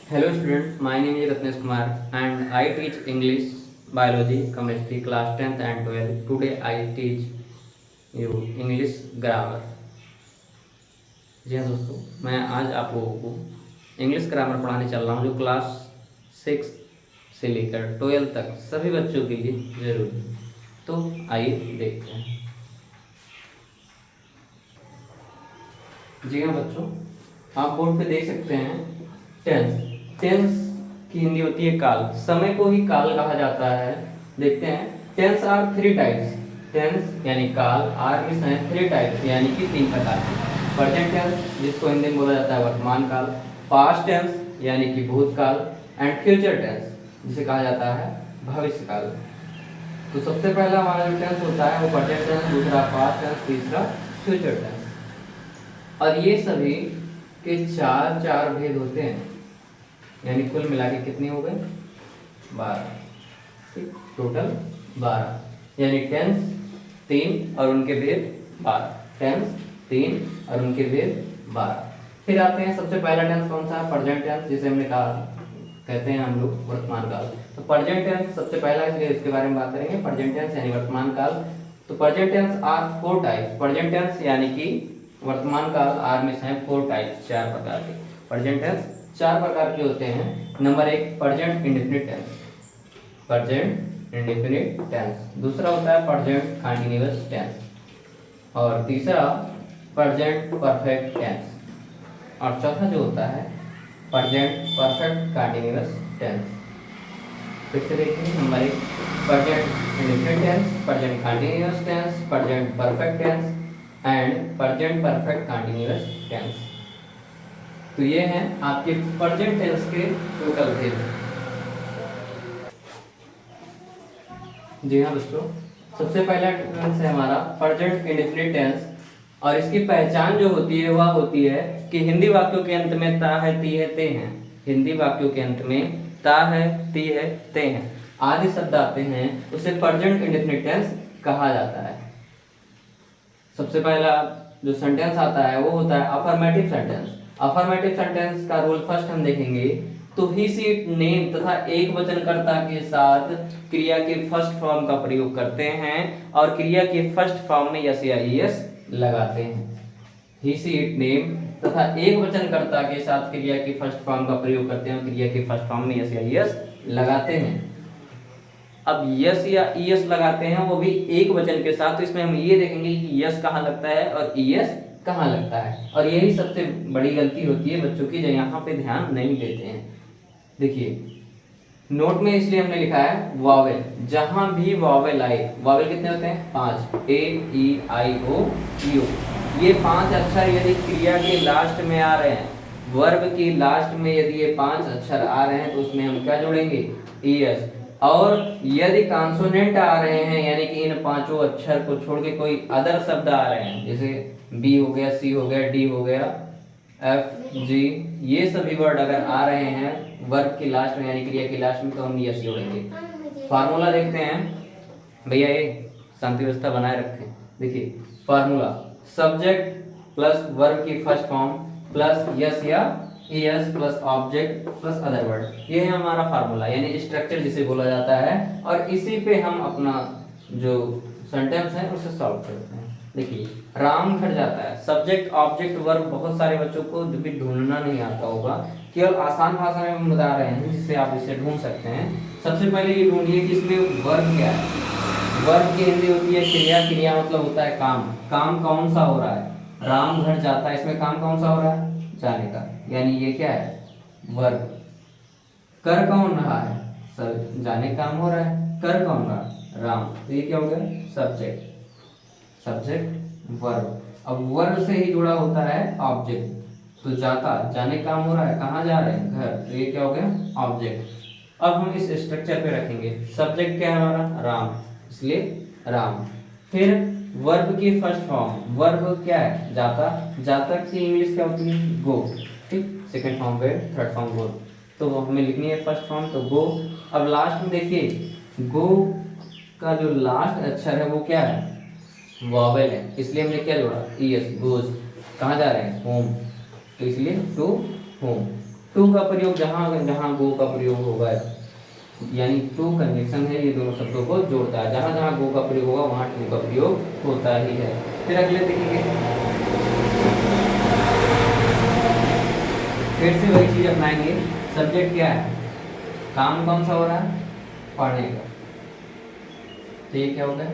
Hello student, my name is Ratnesh Kumar and I teach English, Biology, Chemistry class 10th and 12th. Today I teach you English grammar. जी हाँ दोस्तों, मैं आज आप लोगों को English grammar पढ़ाने चल रहा हूँ जो क्लास 6 से लेकर 12 तक सभी बच्चों के लिए जरूरी है। तो आइए देखते हैं। जी हाँ बच्चों, आप बोर्ड पे देख सकते हैं टेंस। टेंस की हिंदी होती है काल। समय को ही काल कहा जाता है। देखते हैं, टेंस आर 3 टाइप्स। टेंस यानी काल, आर इज है 3 टाइप्स यानी कि 3 प्रकार के। प्रेजेंट टेंस जिसको हिंदी में बोला जाता है वर्तमान काल, पास्ट टेंस यानी कि भूतकाल एंड फ्यूचर टेंस जिसे कहा जाता है भविष्य काल। तो सबसे पहला हमारा जो टेंस होता है वो प्रेजेंट टेंस, दूसरा पास्ट टेंस, तीसरा फ्यूचर टेंस। और ये सभी के चार चार भेद होते हैं, यानी कुल मिला के कितने हो गए 12। ठीक, टोटल 12 यानी टेंस 3 और उनके भेद 12। टेंस 3 और उनके भेद 12। फिर आते हैं, सबसे पहला टेंस कौन सा है? प्रेजेंट टेंस, जिसे हमने कहा कहते हैं हम लोग वर्तमान काल। तो प्रेजेंट टेंस सबसे पहला, इसलिए इसके बारे में बात करेंगे। प्रेजेंट टेंस यानी वर्तमान काल। तो present tense are 4 types. Present tense यानी कि वर्तमान काल आर में है 4 टाइप्स, 4 प्रकार के। प्रेजेंट टेंस 4 प्रकार के होते हैं। Number 1 present indefinite tense, present indefinite tense. दूसरा होता है प्रेजेंट कंटीन्यूअस टेंस, और तीसरा प्रेजेंट परफेक्ट टेंस, और चौथा जो होता है प्रेजेंट परफेक्ट कंटीन्यूअस टेंस। फिर से देखिए, number 1 present indefinite tense, present continuous tense, present perfect tense and present perfect continuous tense. तो ये हैं आपके प्रेजेंट टेंस के टोटल भेद। जी हाँ बच्चों, सबसे पहला टेंस है हमारा प्रेजेंट इंडेफिनिट टेंस, और इसकी पहचान जो होती है वह होती है कि हिंदी वाक्यों के अंत में ता है, ती है, ते हैं। हिंदी वाक्यों के अंत में ता है, ती है, ते हैं आदि शब्द आते हैं, उसे प्रेजेंट इंडेफिनिट टेंस कहा जाता है। सबसे पहला जो सेंटेंस आता है वो होता है अफर्मेटिव सेंटेंस। अफर्मेटिव सेंटेंस का रूल फर्स्ट हम देखेंगे तो ही सी नेम तथा एक वचनकर्ता के साथ क्रिया के फर्स्ट फॉर्म का प्रयोग करते हैं और क्रिया के फर्स्ट फॉर्म में यस या ईएस लगाते हैं। ही सी इट नेम तथा एक वचनकर्ता के साथ क्रिया के फर्स्ट फॉर्म का प्रयोग करते हैं और क्रिया के फर्स्ट फॉर्म में यस या ईएस लगाते हैं। अब यस या ईएस लगाते हैं वो भी एक वचन के साथ, तो इसमें हम ये देखेंगे कि यस कहाँ लगता है और ईएस कहाँ लगता है, और यही सबसे बड़ी गलती होती है बच्चों की जो यहाँ पे ध्यान नहीं देते हैं। देखिए नोट में इसलिए हमने लिखा है वॉवेल, जहां भी वॉवेल आए। वॉवेल कितने होते हैं? 5, ए ई आई ओ यू। ये 5 अक्षर यदि क्रिया के लास्ट में आ रहे हैं, वर्ब की लास्ट में यदि ये 5 अक्षर आ रहे हैं तो उसमें हम क्या जोड़ेंगे? ईएस। और यदि कॉन्सोनेंट आ रहे हैं यानी कि इन 5 अक्षर को छोड़ के कोई अदर शब्द आ रहे हैं, जैसे बी हो गया, सी हो गया, डी हो गया, एफ जी, ये सभी वर्ड अगर आ रहे हैं वर्ब की लास्ट में यानी क्रिया की लास्ट में, तो हम यस जोड़ेंगे। फार्मूला देखते हैं भैया, ये शांति व्यवस्था बनाए रखें। देखिए फार्मूला, सब्जेक्ट प्लस वर्ब की फर्स्ट फॉर्म प्लस यस या es plus object plus other word, ये है हमारा फार्मूला यानी स्ट्रक्चर जिसे बोला जाता है, और इसी पे हम अपना जो सेंटेंस है उसे सॉल्व करते हैं। देखिए राम घर जाता है, सब्जेक्ट ऑब्जेक्ट वर्ब बहुत सारे बच्चों को भी ढूंढना नहीं आता होगा, केवल आसान भाषा में हम बता रहे हैं जिससे आप इसे ढूंढ सकते हैं। सबसे पहले ये ढूंढिए कि इसमें वर्ब क्या है। वर्ब की हिंदी होती है क्रिया। क्रिया मतलब होता है काम। काम कौन सा हो रहा है? राम घर जाता है, इसमें काम कौन सा हो रहा है? जाने का, यानी ये क्या है? वर्ब। कर कौन रहा है? सर जाने काम हो रहा है। कर कौन रहा? राम। तो ये क्या हो गया? सब्जेक्ट। Subject verb. अब वर्ब से ही जुड़ा होता है ऑब्जेक्ट, तो जाता, जाने काम हो रहा है, कहाँ जा रहे हैं? घर। तो ये क्या हो गया? ऑब्जेक्ट। अब हम इस स्ट्रक्चर पे रखेंगे, सब्जेक्ट क्या है हमारा? राम, इसलिए राम। फिर वर्ब की फर्स्ट फॉर्म, वर्ब क्या है? जाता। जाता की इंग्लिश क्या होती है? गो। ठीक, सेकंड फॉर्म पे, थर्ड फॉर्म गो, तो हमें लिखनी है फर्स्ट फॉर्म, तो गो। अब लास्ट में देखिए गो का जो लास्ट अक्षर है वो क्या है? वॉवेल है, इसलिए हमने क्या जोड़ा? Es, goes. कहाँ जा रहे हैं? होम, तो इसलिए टू होम। टू का प्रयोग जहाँ जहाँ गो का प्रयोग होगा, यानी टू कंजक्शन है, ये दोनों शब्दों को जोड़ता है। जहाँ जहाँ गो का प्रयोग होगा वहाँ टू का प्रयोग होता ही है। फिर अगले देखेंगे, फिर से वही चीज अपनाएंगे। सब्जेक्ट क्या है, काम कौन सा हो रहा है, पढ़ने का, तो ये क्या हो गया,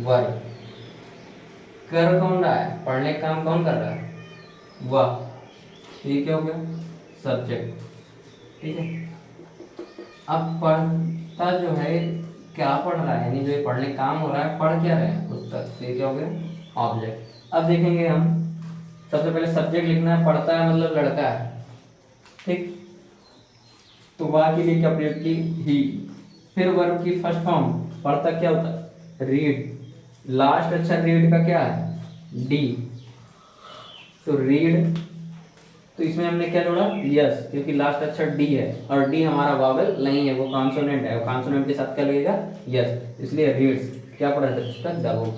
वर्ब। कर कौन रहा है, पढ़ने का काम कौन कर रहा है, वह, तो ये क्या हो गया, सब्जेक्ट। ठीक है, अब पढ़ता जो है क्या पढ़ रहा है, यानी जो ये पढ़ने काम हो रहा है, पढ़ क्या रहे हैं, पुस्तक, तो ये क्या हो गया, ऑब्जेक्ट। अब देखेंगे हम, सबसे पहले सब्जेक्ट लिखना है, पढ़ता है मतलब लड़का है, ठीक, तो वह के लिए क्या प्रयोग की, ही। फिर वर्ब की फर्स्ट फॉर्म, पढ़ता क्या होता है, रीड, लास्ट अक्षर रीड का क्या है, डी, तो रीड, तो इसमें हमने क्या जोड़ा, यस, क्योंकि लास्ट अक्षर डी है और डी हमारा वावल नहीं है, वो कॉन्सोनेंट है, कॉन्सोनेंट के साथ क्या लगेगा, यस, इसलिए रीड्स, क्या पढ़ा था पुस्तक, द बुक।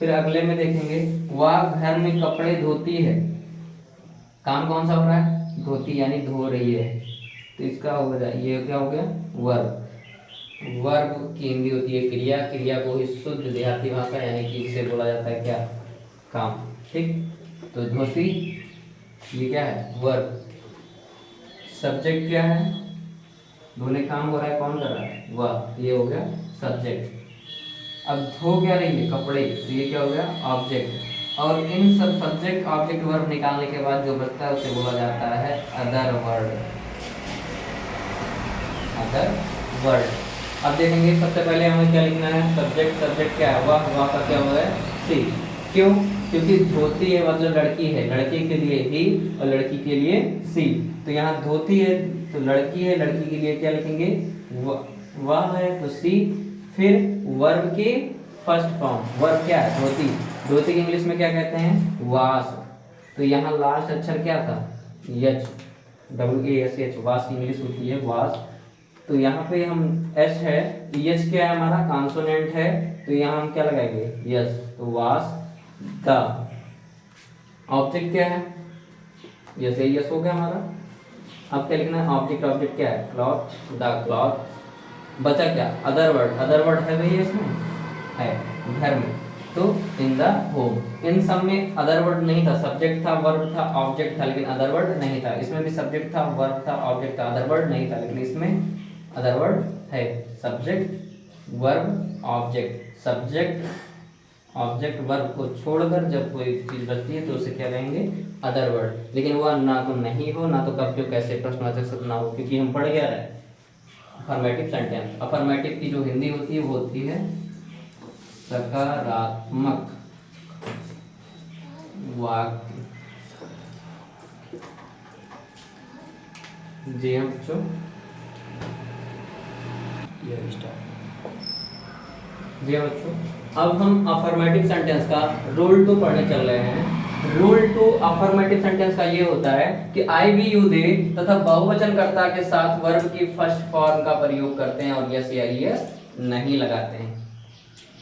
फिर अगले में देखेंगे, वह घर में कपड़े धोती है, काम कौन सा हो रहा है, धोती, यानी धो रही है, तो इसका हो गया, ये क्या हो गया, वर्ब। वर्ब की हिंदी होती है क्रिया, क्रिया को ही शुद्ध देहाती भाषा यानी कि इसे बोला जाता है क्या, काम। ठीक, तो धोती ये क्या है, वर्ब। सब्जेक्ट क्या है, धोने काम हो रहा है, कौन कर रहा है, वह, ये हो गया सब्जेक्ट। अब धो क्या रही है, कपड़े, तो ये क्या हो गया, ऑब्जेक्ट। और इन सब सब्जेक्ट ऑब्जेक्ट वर्ब निकालने के बाद जो बचता है उसे बोला जाता है अदर वर्ड, अदर वर्ड। अब देखेंगे, सबसे पहले हमें क्या लिखना है, सब्जेक्ट, सब्जेक्ट क्या है, वह का क्या हुआ है, सी। क्यों, क्योंकि धोती है मतलब लड़की है, लड़के के लिए ही और लड़की के लिए सी, तो यहाँ धोती है तो लड़की है, लड़की के लिए क्या लिखेंगे, वह है तो सी। फिर वर्ब की फर्स्ट फॉर्म, वर्ब क्या है, धोती, धोती की इंग्लिश में क्या कहते हैं, वाश, तो यहाँ लास्ट अक्षर क्या था, एच, WASH, वाश की इंग्लिश होती है वाश, तो यहाँ पे हम एच है, एच क्या है हमारा, कॉन्सोनेंट है, तो यहाँ हम क्या लगाएंगे, यस, तो वाश द। ऑब्जेक्ट क्या है, यस, यस हो गया हमारा। अब क्या लिखना है, ऑब्जेक्ट, ऑब्जेक्ट क्या है, क्लॉथ, द क्लॉथ। बचा क्या, अदर वर्ड, अदर वर्ड है भैया इसमें, है, घर में, तो इन द होम। इन सब में अदर वर्ड नहीं था, सब्जेक्ट था, वर्ब था, ऑब्जेक्ट था, लेकिन अदर वर्ड नहीं था। इसमें भी सब्जेक्ट था, वर्ब था, ऑब्जेक्ट था, अदर वर्ड नहीं था, लेकिन इसमें अदर वर्ड है, subject verb object. Subject object verb को छोड़कर जब कोई चीज बचती है तो उसे क्या कहेंगे, अदर वर्ड। लेकिन वह ना तो नहीं हो, ना तो कब क्यों कैसे प्रश्नवाचक शब्द ना हो, क्योंकि हम पढ़ क्या रहे हैं, अफर्मेटिव सेंटेंस। अफर्मेटिव की जो हिंदी होती है वो होती है सकारात्मक वाक्य। जी हाँ बच्चों, जी हाँ बच्चों, अब हम अफर्मेटिव सेंटेंस का रूल 2 पढ़ने चल रहे हैं। रूल 2 अफर्मेटिव सेंटेंस का ये होता है कि आई वी यू दे तथा बहुवचनकर्ता के साथ वर्ब की फर्स्ट फॉर्म का प्रयोग करते हैं और यस या यस नहीं लगाते हैं।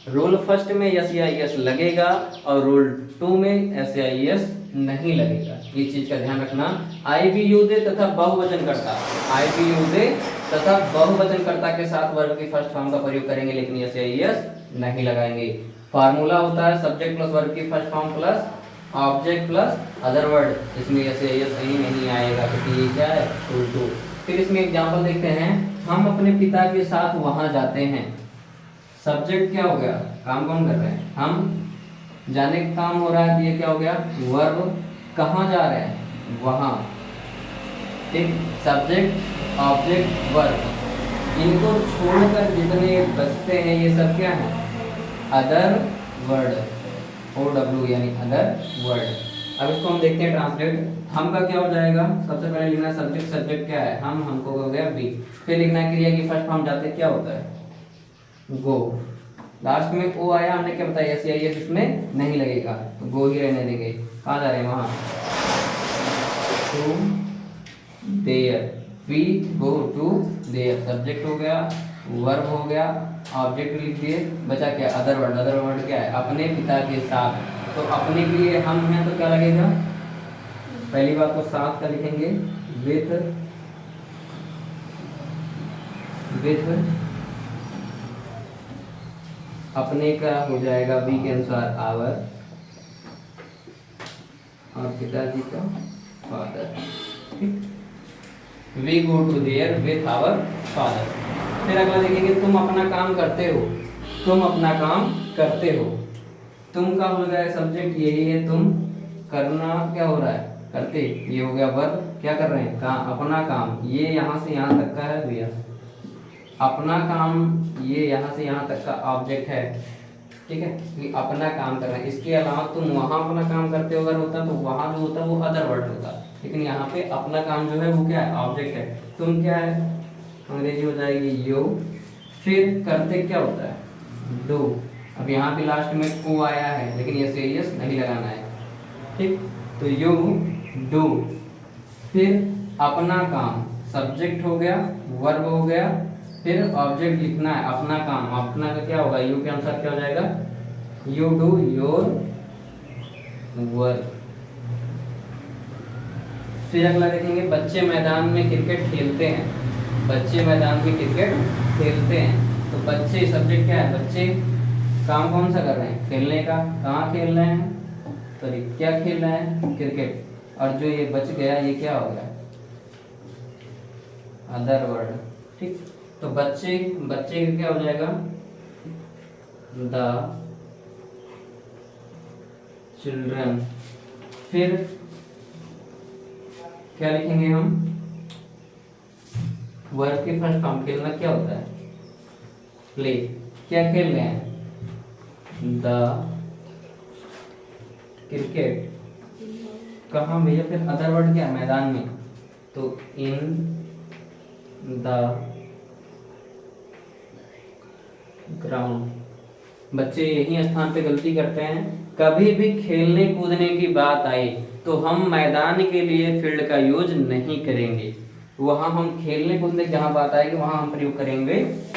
रूल फर्स्ट में यस या यस लगेगा और रूल 2 में एस या यस नहीं लगेगा, ये चीज का ध्यान रखना। आई वी यू दे तथा बहुवचनकर्ता, आई वी यू दे तथा बहुवचनकर्ता के साथ वर्ब की फर्स्ट फॉर्म का प्रयोग करेंगे, लेकिन यस या यस नहीं लगाएंगे। फार्मूला होता है सब्जेक्ट प्लस वर्ब की first form plus object plus other word, इसमें यस या यस नहीं आएगा क्योंकि ये क्या है, रूल 2। फिर इसमें एग्जांपल देखते हैं, हम अपने पिता के साथ वहां जाते हैं। सब्जेक्ट क्या हो गया, काम कौन कर रहे हैं, हम, जाने का काम हो रहा है, ये क्या हो गया, वर्ब। कहाँ जा रहे हैं, वहां। ठीक, सब्जेक्ट ऑब्जेक्ट वर्ब, इनको छोड़कर जितने बचते हैं ये सब क्या है, अदर वर्ड, OW यानी अदर वर्ड। अब इसको हम देखते हैं ट्रांसलेट। हम का क्या हो जाएगा, सबसे पहले लिखना सब्जेक्ट, सब्जेक्ट क्या है, हम, हमको हो गया बी। फिर लिखना है क्रिया की फर्स्ट फॉर्म जाते क्या होता है, गो। लास्ट में ओ आया, हमने क्या बताया, यस या यस इसमें नहीं लगेगा, तो गो ही रहने देंगे। कहाँ जा रहे हैं, वहां, to there, we go to there. Subject हो गया, वर्ब हो गया, ऑब्जेक्ट लिख दिए, बचा क्या, अदर वर्ड। अदर वर्ड क्या है, अपने पिता के साथ, तो अपने के लिए हम हैं तो क्या लगेगा, पहली बात तो साथ का लिखेंगे विथ विथ अपने का हो जाएगा वी के अनुसार आवर, और पिताजी का father. We go to there with our father. फिर अगला देखेंगे तुम अपना काम करते हो। तुम अपना काम करते हो, तुम का हो जाएगा सब्जेक्ट, यही है तुम, करना क्या हो रहा है, करते, ये हो गया वर्ब, क्या कर रहे हैं, काम, अपना काम, ये यहाँ से यहाँ तक का है भैया, अपना काम ये यहाँ से यहाँ तक का ऑब्जेक्ट है, ठीक है, कि अपना काम कर रहे हैं। इसके अलावा तुम वहाँ अपना काम करते हो अगर होता तो वहाँ जो होता वो अदर वर्ड होता, लेकिन यहाँ पे अपना काम जो है वो क्या है, ऑब्जेक्ट है। तुम क्या है, अंग्रेजी हो जाएगी यू, फिर करते क्या होता है, डू। अब यहाँ पे लास्ट में को आया है लेकिन ये सीरियस नहीं लगाना है, ठीक। तो यू डू, फिर अपना काम सब्जेक्ट हो गया, वर्ब हो गया, फिर ऑब्जेक्ट लिखना है अपना काम, अपना का क्या होगा, यू के अनुसार क्या हो जाएगा, यू डू योर वर्क। फिर अगला देखेंगे बच्चे मैदान में क्रिकेट खेलते हैं। बच्चे मैदान में क्रिकेट खेलते हैं, तो बच्चे सब्जेक्ट क्या है, बच्चे काम कौन सा कर रहे हैं, खेलने का, कहाँ खेल रहे हैं, तो क्या खेल रहे हैं, क्रिकेट। और जो ये बच गया ये क्या हो गया, अदर वर्ड, ठीक। तो बच्चे, बच्चे का क्या हो जाएगा, द चिल्ड्रन। फिर क्या लिखेंगे हम, वर्ब के फर्स्ट फॉर्म, खेलना क्या होता है, प्ले, क्या खेल रहे हैं, द क्रिकेट। कहाँ भैया, फिर अदर वर्ड क्या है, मैदान में, तो इन द ग्राउंड। बच्चे यही स्थान पे गलती करते हैं, कभी भी खेलने कूदने की बात आई तो हम मैदान के लिए फील्ड का यूज नहीं करेंगे, वहां हम खेलने कूदने की जहां बात आएगी वहां हम प्रयोग करेंगे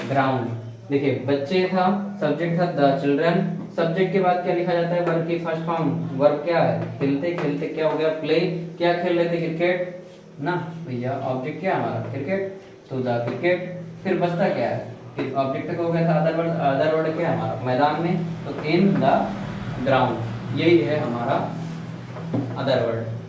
ग्राउंड। देखिए बच्चे था, सब्जेक्ट था द चिल्ड्रन, सब्जेक्ट के बाद क्या लिखा जाता है, वर्ब की फर्स्ट फॉर्म, वर्ब क्या है, खेलते, खेलते क्या हो गया, प्ले, क्या खेल रहे थे, क्रिकेट ना भैया, ऑब्जेक्ट क्या है हमारा, क्रिकेट, तो द क्रिकेट। फिर बचता क्या है, ऑब्जेक्ट तक हो गया था, अदर वर्ड क्या है हमारा, मैदान में, तो इन द ग्राउंड, यही है हमारा अदर वर्ड।